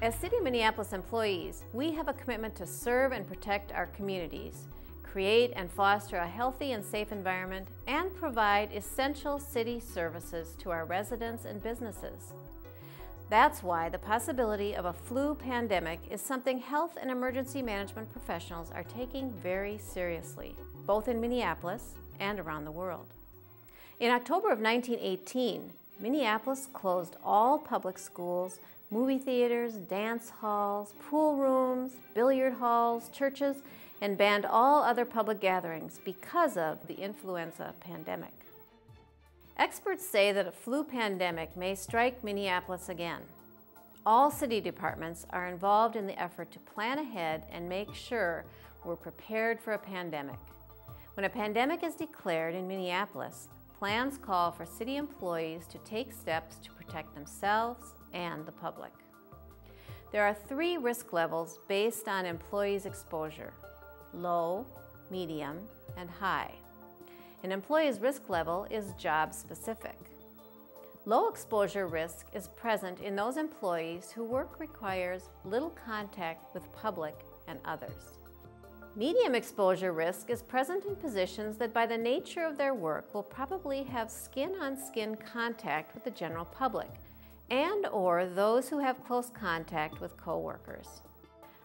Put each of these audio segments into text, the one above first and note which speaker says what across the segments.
Speaker 1: As City of Minneapolis employees, we have a commitment to serve and protect our communities, create and foster a healthy and safe environment, and provide essential city services to our residents and businesses. That's why the possibility of a flu pandemic is something health and emergency management professionals are taking very seriously, both in Minneapolis and around the world. In October of 1918, Minneapolis closed all public schools, movie theaters, dance halls, pool rooms, billiard halls, churches, and banned all other public gatherings because of the influenza pandemic. Experts say that a flu pandemic may strike Minneapolis again. All city departments are involved in the effort to plan ahead and make sure we're prepared for a pandemic. When a pandemic is declared in Minneapolis, plans call for city employees to take steps to protect themselves and the public. There are 3 risk levels based on employees' exposure: low, medium, and high. An employee's risk level is job-specific. Low exposure risk is present in those employees whose work requires little contact with public and others. Medium exposure risk is present in positions that by the nature of their work will probably have skin-on-skin contact with the general public and/or those who have close contact with coworkers.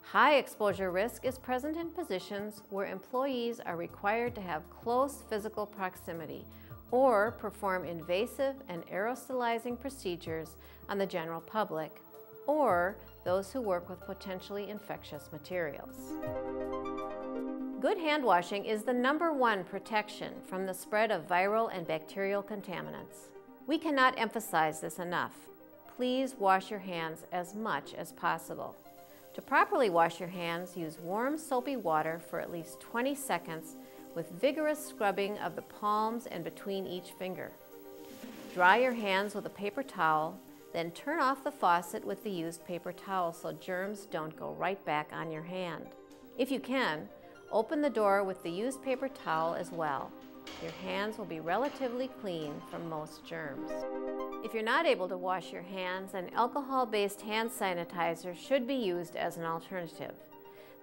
Speaker 1: High exposure risk is present in positions where employees are required to have close physical proximity or perform invasive and aerosolizing procedures on the general public or those who work with potentially infectious materials. Good hand washing is the #1 protection from the spread of viral and bacterial contaminants. We cannot emphasize this enough. Please wash your hands as much as possible. To properly wash your hands, use warm soapy water for at least 20 seconds with vigorous scrubbing of the palms and between each finger. Dry your hands with a paper towel, then turn off the faucet with the used paper towel so germs don't go right back on your hand. If you can, open the door with the used paper towel as well. Your hands will be relatively clean from most germs. If you're not able to wash your hands, an alcohol-based hand sanitizer should be used as an alternative.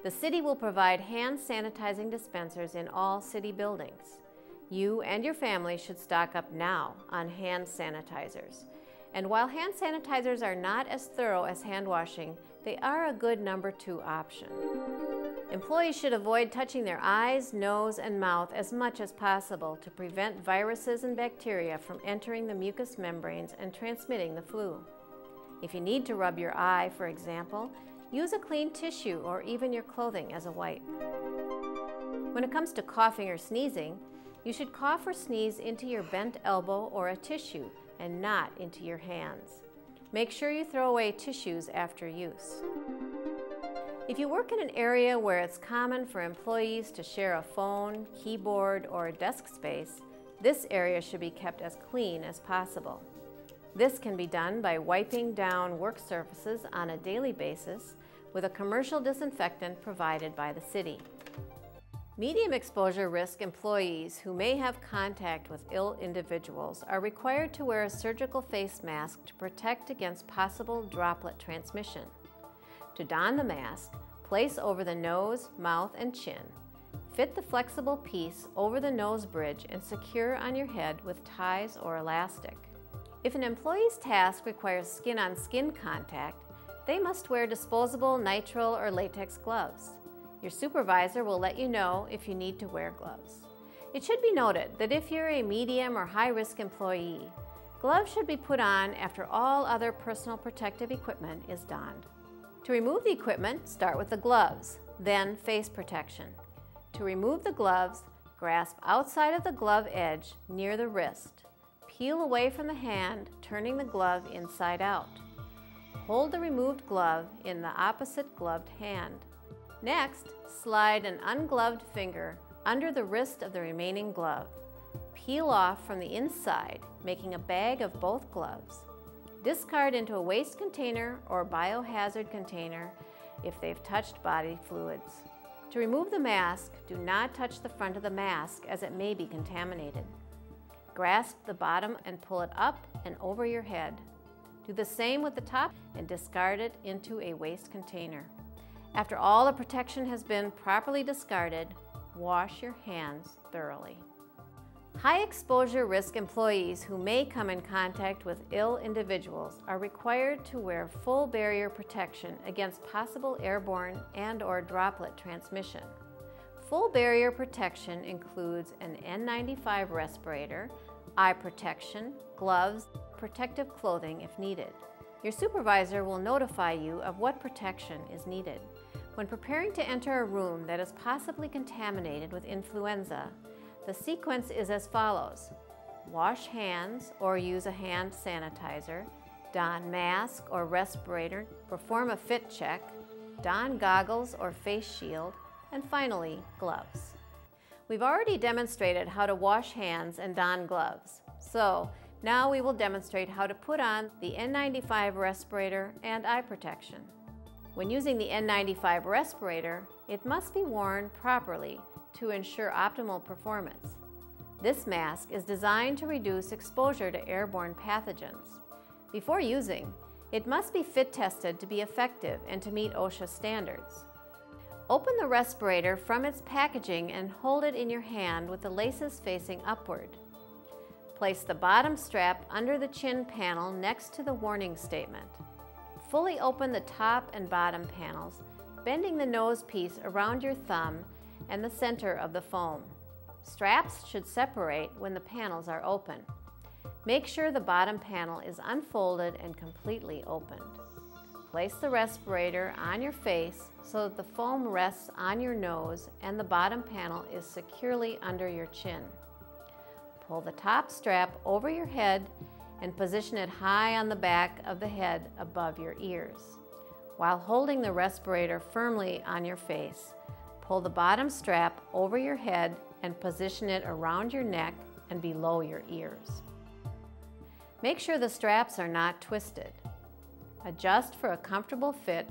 Speaker 1: The city will provide hand sanitizing dispensers in all city buildings. You and your family should stock up now on hand sanitizers. And while hand sanitizers are not as thorough as hand washing, they are a good #2 option. Employees should avoid touching their eyes, nose, and mouth as much as possible to prevent viruses and bacteria from entering the mucous membranes and transmitting the flu. If you need to rub your eye, for example, use a clean tissue or even your clothing as a wipe. When it comes to coughing or sneezing, you should cough or sneeze into your bent elbow or a tissue and not into your hands. Make sure you throw away tissues after use. If you work in an area where it's common for employees to share a phone, keyboard, or a desk space, this area should be kept as clean as possible. This can be done by wiping down work surfaces on a daily basis with a commercial disinfectant provided by the city. Medium exposure risk employees who may have contact with ill individuals are required to wear a surgical face mask to protect against possible droplet transmission. To don the mask, place over the nose, mouth, and chin. Fit the flexible piece over the nose bridge and secure on your head with ties or elastic. If an employee's task requires skin-on-skin contact, they must wear disposable nitrile or latex gloves. Your supervisor will let you know if you need to wear gloves. It should be noted that if you're a medium or high-risk employee, gloves should be put on after all other personal protective equipment is donned. To remove the equipment, start with the gloves, then face protection. To remove the gloves, grasp outside of the glove edge near the wrist. Peel away from the hand, turning the glove inside out. Hold the removed glove in the opposite gloved hand. Next, slide an ungloved finger under the wrist of the remaining glove. Peel off from the inside, making a bag of both gloves. Discard into a waste container or biohazard container if they've touched body fluids. To remove the mask, do not touch the front of the mask as it may be contaminated. Grasp the bottom and pull it up and over your head. Do the same with the top and discard it into a waste container. After all the protection has been properly discarded, wash your hands thoroughly. High exposure risk employees who may come in contact with ill individuals are required to wear full barrier protection against possible airborne and/or droplet transmission. Full barrier protection includes an N95 respirator, eye protection, gloves, protective clothing if needed. Your supervisor will notify you of what protection is needed. When preparing to enter a room that is possibly contaminated with influenza, the sequence is as follows. Wash hands or use a hand sanitizer, don mask or respirator, perform a fit check, don goggles or face shield, and finally, gloves. We've already demonstrated how to wash hands and don gloves, so now we will demonstrate how to put on the N95 respirator and eye protection. When using the N95 respirator, it must be worn properly to ensure optimal performance. This mask is designed to reduce exposure to airborne pathogens. Before using, it must be fit tested to be effective and to meet OSHA standards. Open the respirator from its packaging and hold it in your hand with the laces facing upward. Place the bottom strap under the chin panel next to the warning statement. Fully open the top and bottom panels, bending the nose piece around your thumb and the center of the foam. Straps should separate when the panels are open. Make sure the bottom panel is unfolded and completely opened. Place the respirator on your face so that the foam rests on your nose and the bottom panel is securely under your chin. Pull the top strap over your head and position it high on the back of the head above your ears. While holding the respirator firmly on your face, pull the bottom strap over your head and position it around your neck and below your ears. Make sure the straps are not twisted. Adjust for a comfortable fit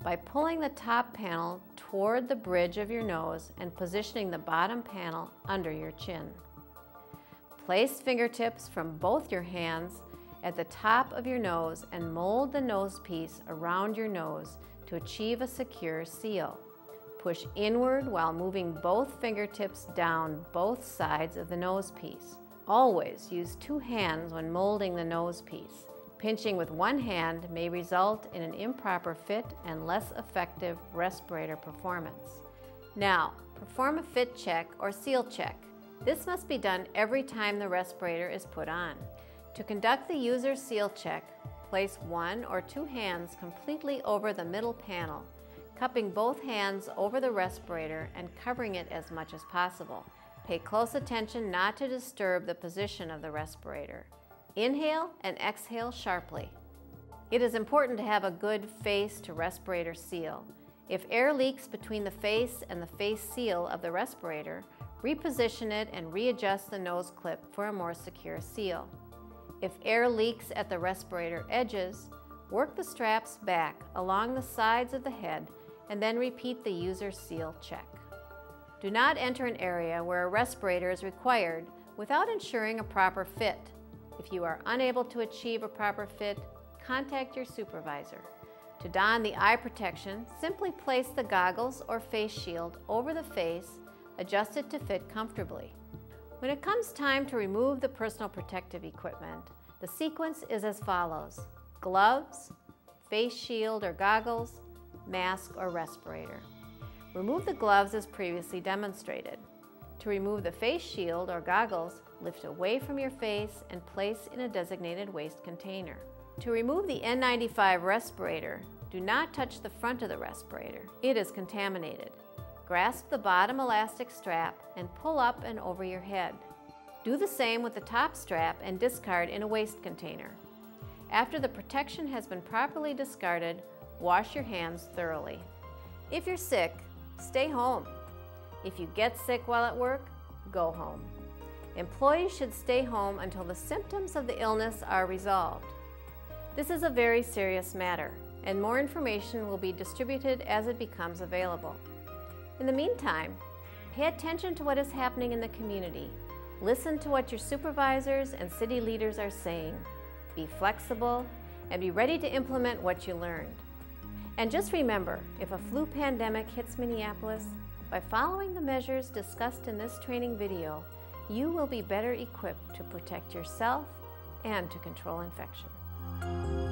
Speaker 1: by pulling the top panel toward the bridge of your nose and positioning the bottom panel under your chin. Place fingertips from both your hands at the top of your nose and mold the nose piece around your nose to achieve a secure seal. Push inward while moving both fingertips down both sides of the nose piece. Always use two hands when molding the nose piece. Pinching with one hand may result in an improper fit and less effective respirator performance. Now, perform a fit check or seal check. This must be done every time the respirator is put on. To conduct the user seal check, place one or two hands completely over the middle panel, cupping both hands over the respirator and covering it as much as possible. Pay close attention not to disturb the position of the respirator. Inhale and exhale sharply. It is important to have a good face to respirator seal. If air leaks between the face and the face seal of the respirator, reposition it and readjust the nose clip for a more secure seal. If air leaks at the respirator edges, work the straps back along the sides of the head and then repeat the user seal check. Do not enter an area where a respirator is required without ensuring a proper fit. If you are unable to achieve a proper fit, contact your supervisor. To don the eye protection, simply place the goggles or face shield over the face, adjust it to fit comfortably. When it comes time to remove the personal protective equipment, the sequence is as follows: gloves, face shield or goggles, mask or respirator. Remove the gloves as previously demonstrated. To remove the face shield or goggles, lift away from your face and place in a designated waste container. To remove the N95 respirator, do not touch the front of the respirator. It is contaminated. Grasp the bottom elastic strap and pull up and over your head. Do the same with the top strap and discard in a waste container. After the protection has been properly discarded, wash your hands thoroughly. If you're sick, stay home. If you get sick while at work, go home. Employees should stay home until the symptoms of the illness are resolved. This is a very serious matter, and more information will be distributed as it becomes available. In the meantime, pay attention to what is happening in the community. Listen to what your supervisors and city leaders are saying. Be flexible and be ready to implement what you learned. And just remember, if a flu pandemic hits Minneapolis, by following the measures discussed in this training video, you will be better equipped to protect yourself and to control infection.